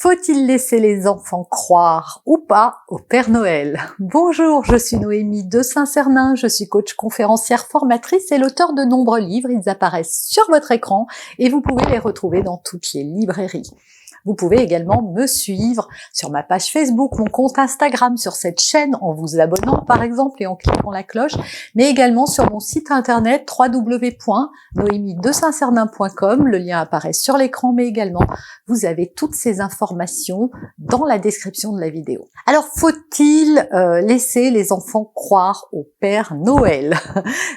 Faut-il laisser les enfants croire ou pas au Père Noël? Bonjour, je suis Noémie de Saint-Cernin, je suis coach conférencière formatrice et l'auteur de nombreux livres. Ils apparaissent sur votre écran et vous pouvez les retrouver dans toutes les librairies. Vous pouvez également me suivre sur ma page Facebook, mon compte Instagram, sur cette chaîne en vous abonnant par exemple et en cliquant la cloche, mais également sur mon site internet www.noemiedesaintcernin.com. Le lien apparaît sur l'écran, mais également vous avez toutes ces informations dans la description de la vidéo. Alors, faut-il laisser les enfants croire au Père Noël?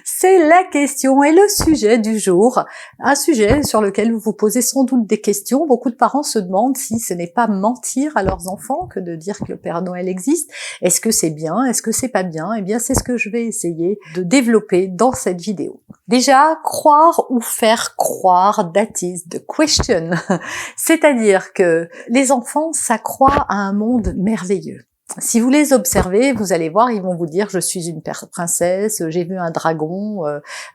C'est la question et le sujet du jour, un sujet sur lequel vous vous posez sans doute des questions. Beaucoup de parents se demandent si ce n'est pas mentir à leurs enfants que de dire que le Père Noël existe. Est-ce que c'est bien? Est-ce que c'est pas bien? Eh bien, c'est ce que je vais essayer de développer dans cette vidéo. Déjà, croire ou faire croire, that is the question. C'est-à-dire que les enfants s'accroient à un monde merveilleux. Si vous les observez, vous allez voir, ils vont vous dire « je suis une princesse, j'ai vu un dragon,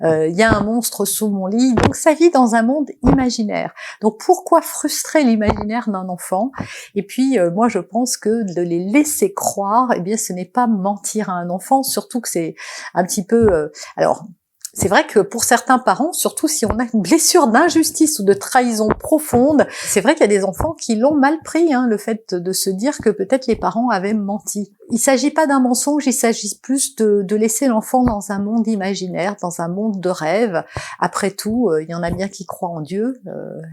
il y a un monstre sous mon lit ». Donc ça vit dans un monde imaginaire. Donc pourquoi frustrer l'imaginaire d'un enfant? Et puis moi je pense que de les laisser croire, eh bien ce n'est pas mentir à un enfant, surtout que c'est un petit peu... c'est vrai que pour certains parents, surtout si on a une blessure d'injustice ou de trahison profonde, c'est vrai qu'il y a des enfants qui l'ont mal pris, le fait de se dire que peut-être les parents avaient menti. Il s'agit pas d'un mensonge, il s'agit plus de laisser l'enfant dans un monde imaginaire, dans un monde de rêve. Après tout, il y en a bien qui croient en Dieu.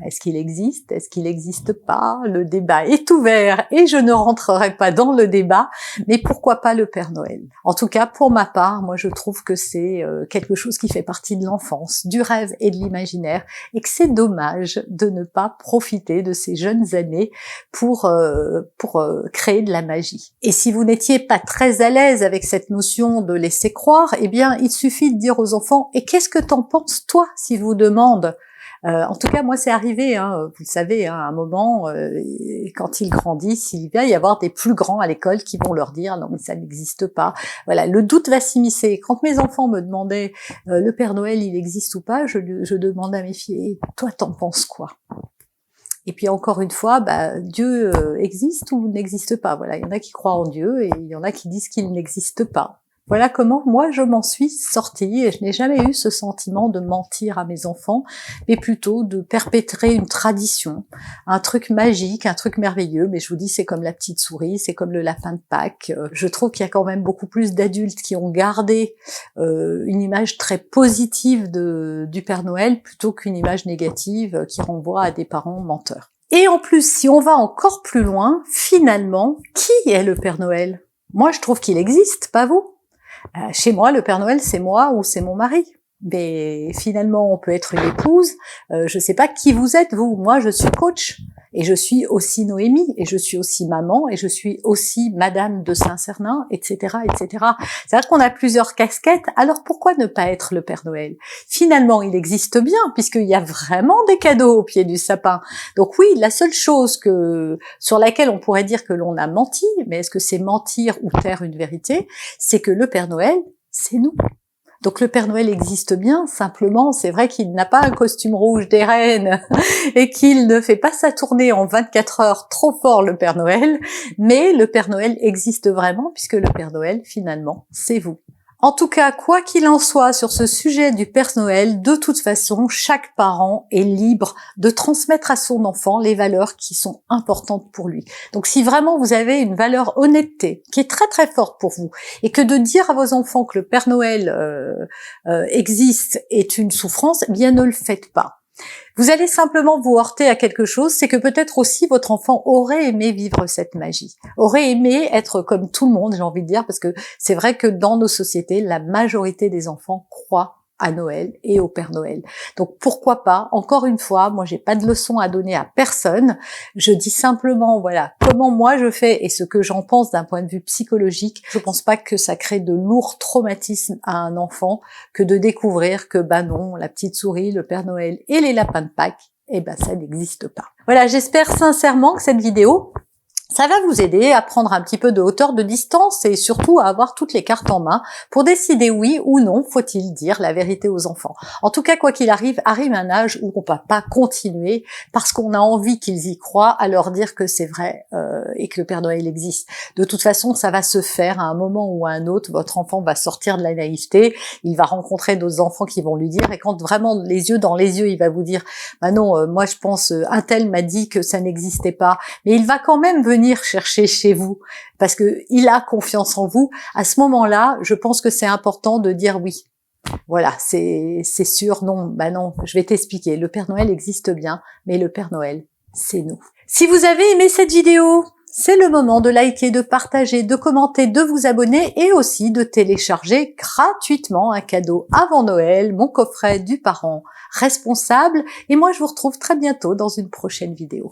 Est-ce qu'il existe? Est-ce qu'il n'existe pas? Le débat est ouvert et je ne rentrerai pas dans le débat, mais pourquoi pas le Père Noël? En tout cas, pour ma part, moi je trouve que c'est quelque chose qui fait partie de l'enfance, du rêve et de l'imaginaire, et que c'est dommage de ne pas profiter de ces jeunes années pour créer de la magie. Et si vous n'étiez pas très à l'aise avec cette notion de laisser croire, eh bien il suffit de dire aux enfants « et qu'est-ce que t'en penses toi ?» s'ils vous demandent. En tout cas, moi, c'est arrivé, vous le savez, à un moment, quand ils grandissent, il va y avoir des plus grands à l'école qui vont leur dire « non, mais ça n'existe pas ». Voilà, le doute va s'immiscer. Quand mes enfants me demandaient « le Père Noël, il existe ou pas ?» je demandais à mes filles « toi, t'en penses quoi ?» Et puis encore une fois, Dieu existe ou n'existe pas. Voilà, il y en a qui croient en Dieu et il y en a qui disent qu'il n'existe pas. Voilà comment moi je m'en suis sortie et je n'ai jamais eu ce sentiment de mentir à mes enfants, mais plutôt de perpétrer une tradition, un truc magique, un truc merveilleux. Mais je vous dis, c'est comme la petite souris, c'est comme le lapin de Pâques. Je trouve qu'il y a quand même beaucoup plus d'adultes qui ont gardé une image très positive du Père Noël plutôt qu'une image négative qui renvoie à des parents menteurs. Et en plus, si on va encore plus loin, finalement, qui est le Père Noël? Moi, je trouve qu'il existe, pas vous? Chez moi, le Père Noël, c'est moi ou c'est mon mari. Mais finalement, on peut être une épouse. Je sais pas qui vous êtes, vous. Moi, je suis coach. Et je suis aussi Noémie. Et je suis aussi maman. Et je suis aussi Madame de Saint-Cernin, etc., etc. C'est-à-dire qu'on a plusieurs casquettes. Alors, pourquoi ne pas être le Père Noël? Finalement, il existe bien, puisqu'il y a vraiment des cadeaux au pied du sapin. Donc oui, la seule chose sur laquelle on pourrait dire que l'on a menti, mais est-ce que c'est mentir ou taire une vérité? C'est que le Père Noël, c'est nous. Donc le Père Noël existe bien, simplement c'est vrai qu'il n'a pas un costume rouge des reines et qu'il ne fait pas sa tournée en 24 heures trop fort le Père Noël, mais le Père Noël existe vraiment puisque le Père Noël finalement c'est vous. En tout cas, quoi qu'il en soit sur ce sujet du Père Noël, de toute façon, chaque parent est libre de transmettre à son enfant les valeurs qui sont importantes pour lui. Donc si vraiment vous avez une valeur honnêteté qui est très très forte pour vous, et que de dire à vos enfants que le Père Noël existe est une souffrance, eh bien ne le faites pas. Vous allez simplement vous heurter à quelque chose, c'est que peut-être aussi votre enfant aurait aimé vivre cette magie, aurait aimé être comme tout le monde, j'ai envie de dire, parce que c'est vrai que dans nos sociétés, la majorité des enfants croient à Noël et au Père Noël. Donc pourquoi pas, encore une fois, moi j'ai pas de leçon à donner à personne, je dis simplement voilà comment moi je fais et ce que j'en pense d'un point de vue psychologique. Je pense pas que ça crée de lourds traumatismes à un enfant que de découvrir que non, la petite souris, le Père Noël et les lapins de Pâques, ça n'existe pas. Voilà, j'espère sincèrement que cette vidéo Ça va vous aider à prendre un petit peu de hauteur de distance et surtout à avoir toutes les cartes en main pour décider oui ou non faut-il dire la vérité aux enfants. En tout cas, quoi qu'il arrive un âge où on ne va pas continuer parce qu'on a envie qu'ils y croient à leur dire que c'est vrai et que le Père Noël existe. De toute façon, ça va se faire à un moment ou à un autre. Votre enfant va sortir de la naïveté, il va rencontrer d'autres enfants qui vont lui dire, et quand vraiment les yeux dans les yeux, il va vous dire « bah non, moi je pense, un tel m'a dit que ça n'existait pas », mais il va quand même venir chercher chez vous parce que il a confiance en vous. À ce moment-là, je pense que c'est important de dire oui. Voilà, c'est sûr, non, bah non, je vais t'expliquer. Le Père Noël existe bien, mais le Père Noël, c'est nous. Si vous avez aimé cette vidéo, c'est le moment de liker, de partager, de commenter, de vous abonner et aussi de télécharger gratuitement un cadeau avant Noël, mon coffret du parent responsable. Et moi, je vous retrouve très bientôt dans une prochaine vidéo.